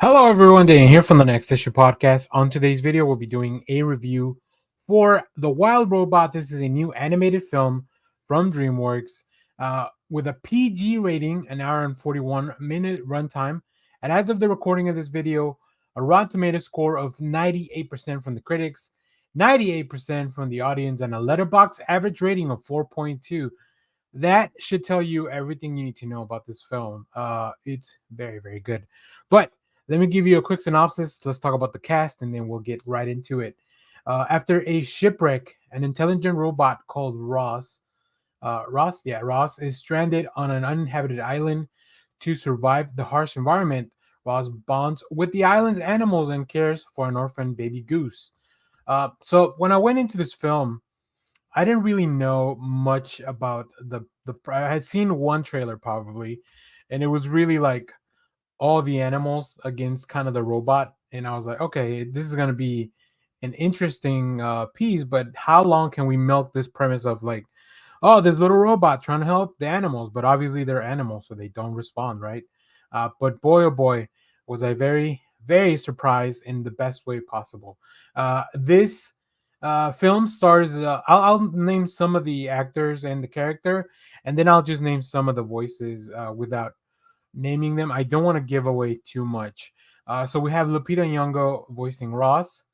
Hello, everyone. Dan here from the Next Issue Podcast. On today's video, we'll be doing a review for The Wild Robot. This is a new animated film from Dreamworks with a PG rating, an hour and 41-minute runtime. And as of the recording of this video, a Rotten Tomato score of 98% from the critics, 98% from the audience, and a Letterboxd average rating of 4.2. That should tell you everything you need to know about this film. It's very, very good. But let me give you a quick synopsis. Let's talk about the cast and then we'll get right into it. After a shipwreck, an intelligent robot called Ross is stranded on an uninhabited island. To survive the harsh environment, Ross bonds with the island's animals and cares for an orphan baby goose. So when I went into this film, I didn't really know much about the. I had seen one trailer probably, and it was really like all the animals against kind of the robot, and I was like, okay, this is gonna be an interesting piece, but how long can we milk this premise of like, oh, this little robot trying to help the animals, but obviously they're animals, so they don't respond, right? But boy, oh boy, was I very, very surprised in the best way possible. This film stars. I'll name some of the actors and the character, and then I'll just name some of the voices without naming them. I don't want to give away too much. So we have Lupita Nyong'o voicing Ross.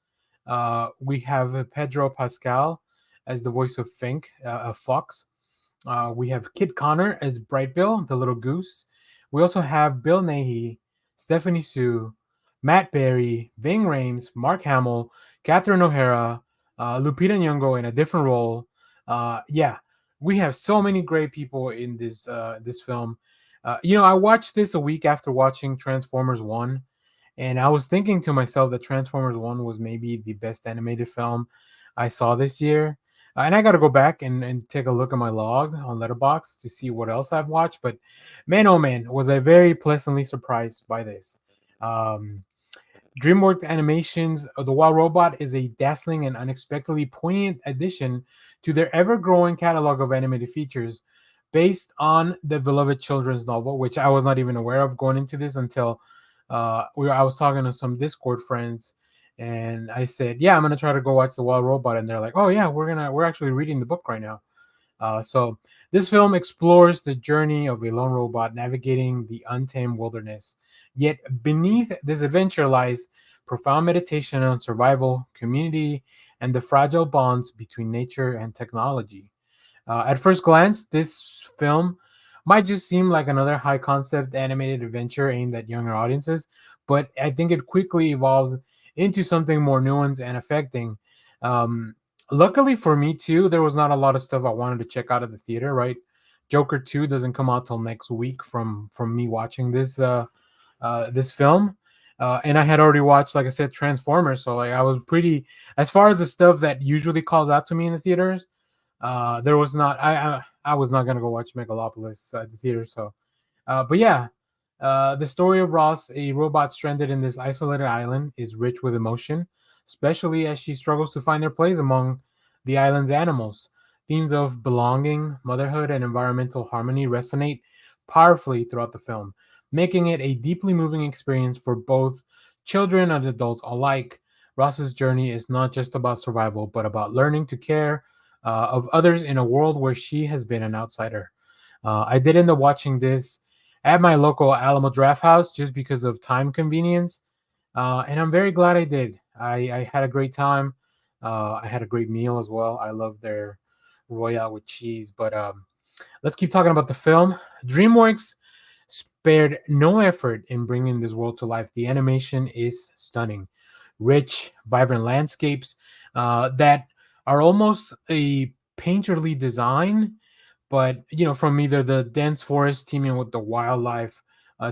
We have Pedro Pascal as the voice of Fink, Fox. We have Kit Connor as Bright Bill, the little goose. We also have Bill Nighy, Stephanie Sue, Matt Berry, Ving Rhames, Mark Hamill, Catherine O'Hara, Lupita Nyong'o in a different role. Yeah, we have so many great people in this film. I watched this a week after watching Transformers 1, and I was thinking to myself that Transformers 1 was maybe the best animated film I saw this year. And I got to go back and take a look at my log on Letterboxd to see what else I've watched. But man, oh man, was I very pleasantly surprised by this. Um, DreamWorks Animations The Wild Robot is a dazzling and unexpectedly poignant addition to their ever growing catalog of animated features based on the beloved children's novel, which I was not even aware of going into this until I was talking to some Discord friends and I said, yeah, I'm gonna try to go watch The Wild Robot, and they're like, oh yeah, we're actually reading the book right now. So this film explores the journey of a lone robot navigating the untamed wilderness. Yet beneath this adventure lies profound meditation on survival, community, and the fragile bonds between nature and technology. At first glance, this film might just seem like another high concept animated adventure aimed at younger audiences, but I think it quickly evolves into something more nuanced and affecting. Um, Luckily for me too, there was not a lot of stuff I wanted to check out of the theater. Right, Joker 2 doesn't come out till next week from me watching this film. And I had already watched, like I said, Transformers. So like I was pretty, as far as the stuff that usually calls out to me in the theaters, there was not. I was not gonna go watch Megalopolis at the theater. So, but yeah, the story of Ross, a robot stranded in this isolated island, is rich with emotion, especially as she struggles to find her place among the island's animals. Themes of belonging, motherhood, and environmental harmony resonate powerfully throughout the film, making it a deeply moving experience for both children and adults alike. Ross's journey is not just about survival, but about learning to care of others in a world where she has been an outsider. I did end up watching this at my local Alamo Draft House just because of time convenience, and I'm very glad I did. I had a great time. I had a great meal as well. I love their Royale with cheese. But let's keep talking about the film. DreamWorks spared no effort in bringing this world to life. The animation is stunning, rich, vibrant landscapes that are almost a painterly design, but from either the dense forest teeming with the wildlife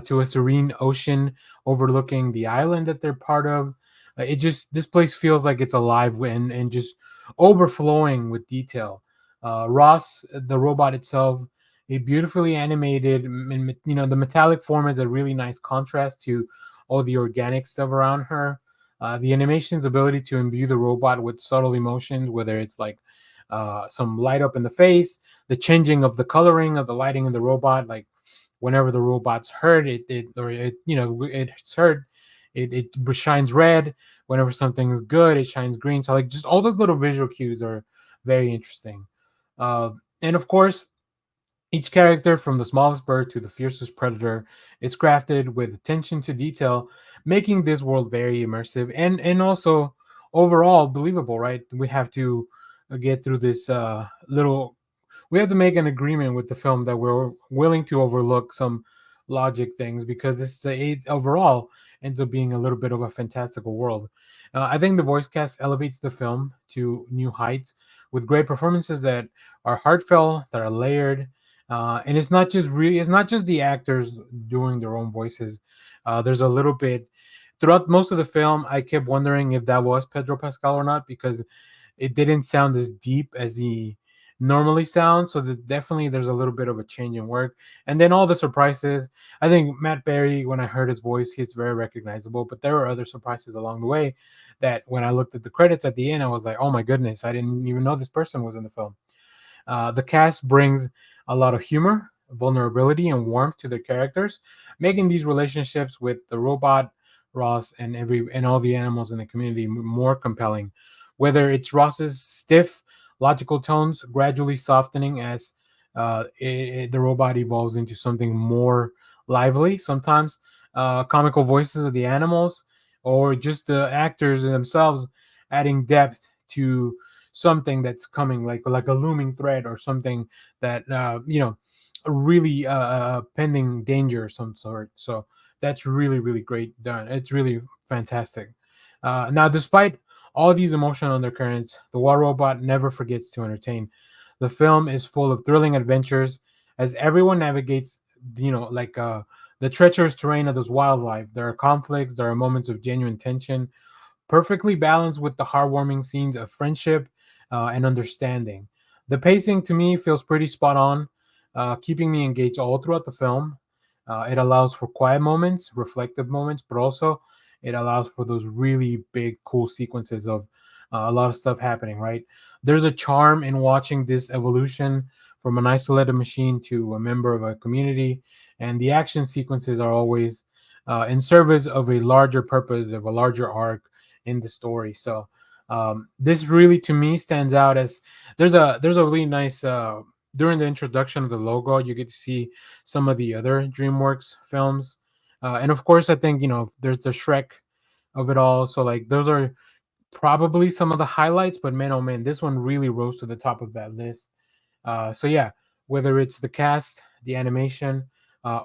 to a serene ocean overlooking the island that they're part of. It just this place feels like it's alive and just overflowing with detail. Ross, the robot itself, a beautifully animated, and the metallic form is a really nice contrast to all the organic stuff around her. The animation's ability to imbue the robot with subtle emotions, whether it's like some light up in the face, the changing of the coloring of the lighting in the robot, like whenever the robot's hurt, it's hurt. it shines red. Whenever something's good, it shines green. So like just all those little visual cues are very interesting. Uh, and of course, each character, from the smallest bird to the fiercest predator, is crafted with attention to detail, making this world very immersive and also overall believable. Right? We have to get through this little. We have to make an agreement with the film that we're willing to overlook some logic things because it overall ends up being a little bit of a fantastical world. I think the voice cast elevates the film to new heights with great performances that are heartfelt, that are layered, and it's not just the actors doing their own voices. There's a little bit throughout most of the film. I kept wondering if that was Pedro Pascal or not because it didn't sound as deep as he normally sounds. So definitely there's a little bit of a change in work. And then all the surprises. I think Matt Berry, when I heard his voice, he's very recognizable. But there were other surprises along the way that when I looked at the credits at the end, I was like, oh my goodness, I didn't even know this person was in the film. The cast brings a lot of humor, vulnerability, and warmth to their characters, making these relationships with the robot, Ross, and all the animals in the community more compelling. Whether it's Ross's stiff, logical tones gradually softening as the robot evolves into something more lively, sometimes comical voices of the animals, or just the actors themselves adding depth to something that's coming, like a looming threat or something that a really pending danger of some sort. So that's really really great done. It's really fantastic. Now, despite all these emotional undercurrents, the War Robot never forgets to entertain. The film is full of thrilling adventures as everyone navigates, the treacherous terrain of this wildlife. There are conflicts, there are moments of genuine tension, perfectly balanced with the heartwarming scenes of friendship and understanding. The pacing to me feels pretty spot on, keeping me engaged all throughout the film. It allows for quiet moments, reflective moments, but also it allows for those really big, cool sequences of a lot of stuff happening, right? There's a charm in watching this evolution from an isolated machine to a member of a community, and the action sequences are always in service of a larger purpose, of a larger arc in the story. So this really, to me, stands out as there's a really nice during the introduction of the logo, you get to see some of the other DreamWorks films, and of course, I think there's the Shrek of it all. So like those are probably some of the highlights, but man, oh man, this one really rose to the top of that list. So yeah, whether it's the cast, the animation,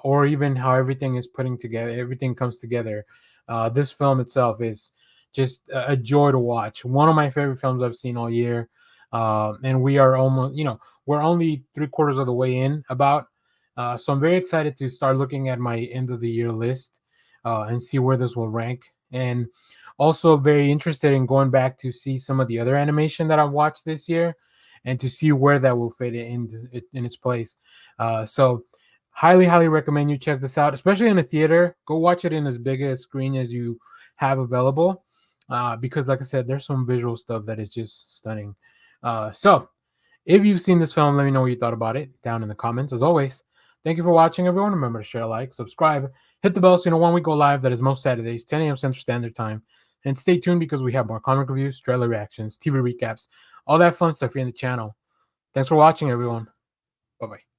or even how everything is putting together, everything comes together. This film itself is just a joy to watch. One of my favorite films I've seen all year, and we are almost, we're only three-quarters of the way in about. So I'm very excited to start looking at my end of the year list and see where this will rank. And also very interested in going back to see some of the other animation that I've watched this year and to see where that will fit in its place. So highly, highly recommend you check this out, especially in the theater. Go watch it in as big a screen as you have available, because, like I said, there's some visual stuff that is just stunning. So if you've seen this film, let me know what you thought about it down in the comments. As always, thank you for watching, everyone. Remember to share, like, subscribe, hit the bell so you know when we go live. That is most Saturdays, 10 a.m. Central Standard Time. And stay tuned because we have more comic reviews, trailer reactions, TV recaps, all that fun stuff here in the channel. Thanks for watching, everyone. Bye bye.